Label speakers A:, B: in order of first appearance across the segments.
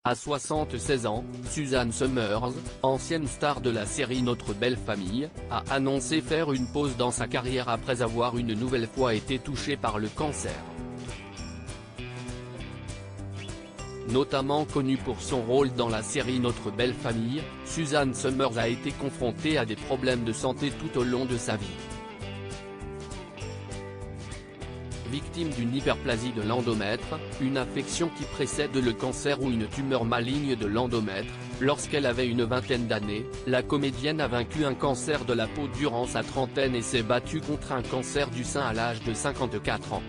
A: À 76 ans, Suzanne Somers, ancienne star de la série Notre Belle Famille, a annoncé faire une pause dans sa carrière après avoir une nouvelle fois été touchée par le cancer. Notamment connue pour son rôle dans la série Notre Belle Famille, Suzanne Somers a été confrontée à des problèmes de santé tout au long de sa vie. Victime d'une hyperplasie de l'endomètre, une affection qui précède le cancer ou une tumeur maligne de l'endomètre, lorsqu'elle avait une vingtaine d'années, la comédienne a vaincu un cancer de la peau durant sa trentaine et s'est battue contre un cancer du sein à l'âge de 54 ans.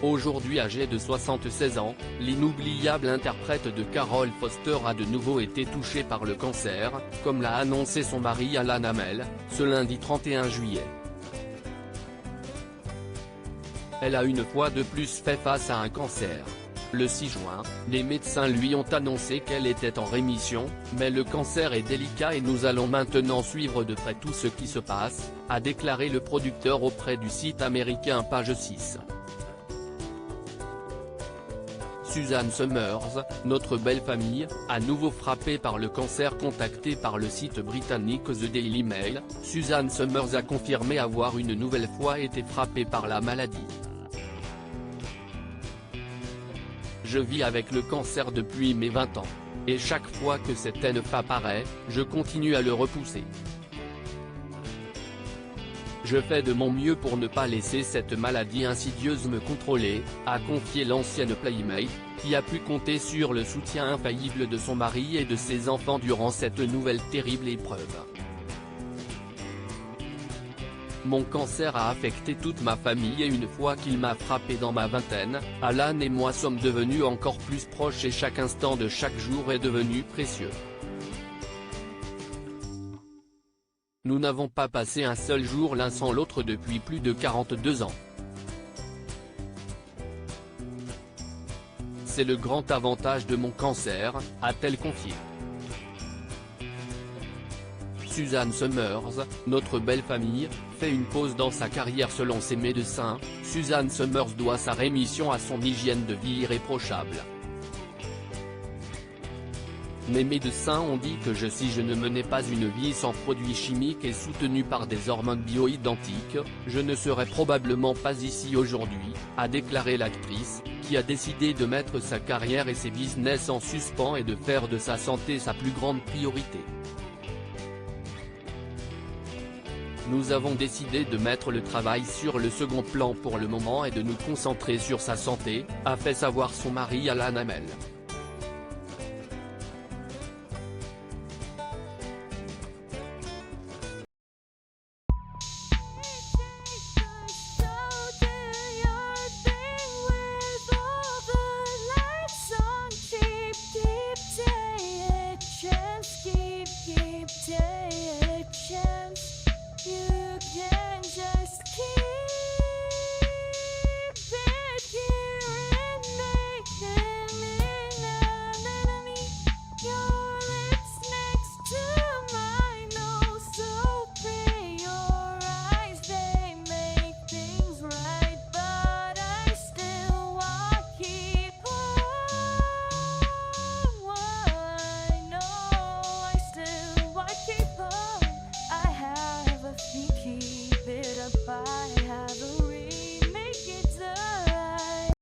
A: Aujourd'hui âgée de 76 ans, l'inoubliable interprète de Carole Foster a de nouveau été touchée par le cancer, comme l'a annoncé son mari Alan Hamel, ce lundi 31 juillet. Elle a une fois de plus fait face à un cancer. Le 6 juin, les médecins lui ont annoncé qu'elle était en rémission, mais le cancer est délicat et nous allons maintenant suivre de près tout ce qui se passe, a déclaré le producteur auprès du site américain Page 6. Suzanne Somers, Notre Belle Famille, à nouveau frappée par le cancer. Contactée par le site britannique The Daily Mail, Suzanne Somers a confirmé avoir une nouvelle fois été frappée par la maladie. Je vis avec le cancer depuis mes 20 ans. Et chaque fois que cette ENF apparaît, je continue à le repousser. Je fais de mon mieux pour ne pas laisser cette maladie insidieuse me contrôler, a confié l'ancienne Playmate, qui a pu compter sur le soutien infaillible de son mari et de ses enfants durant cette nouvelle terrible épreuve. Mon cancer a affecté toute ma famille et une fois qu'il m'a frappé dans ma vingtaine, Alan et moi sommes devenus encore plus proches et chaque instant de chaque jour est devenu précieux. Nous n'avons pas passé un seul jour l'un sans l'autre depuis plus de 42 ans. C'est le grand avantage de mon cancer, a-t-elle confié. Suzanne Somers, Notre Belle Famille, fait une pause dans sa carrière selon ses médecins. Suzanne Somers doit sa rémission à son hygiène de vie irréprochable. Mes médecins ont dit que si je ne menais pas une vie sans produits chimiques et soutenue par des hormones bio-identiques, je ne serais probablement pas ici aujourd'hui, a déclaré l'actrice, qui a décidé de mettre sa carrière et ses business en suspens et de faire de sa santé sa plus grande priorité. Nous avons décidé de mettre le travail sur le second plan pour le moment et de nous concentrer sur sa santé, a fait savoir son mari Alan Hamel.
B: Keep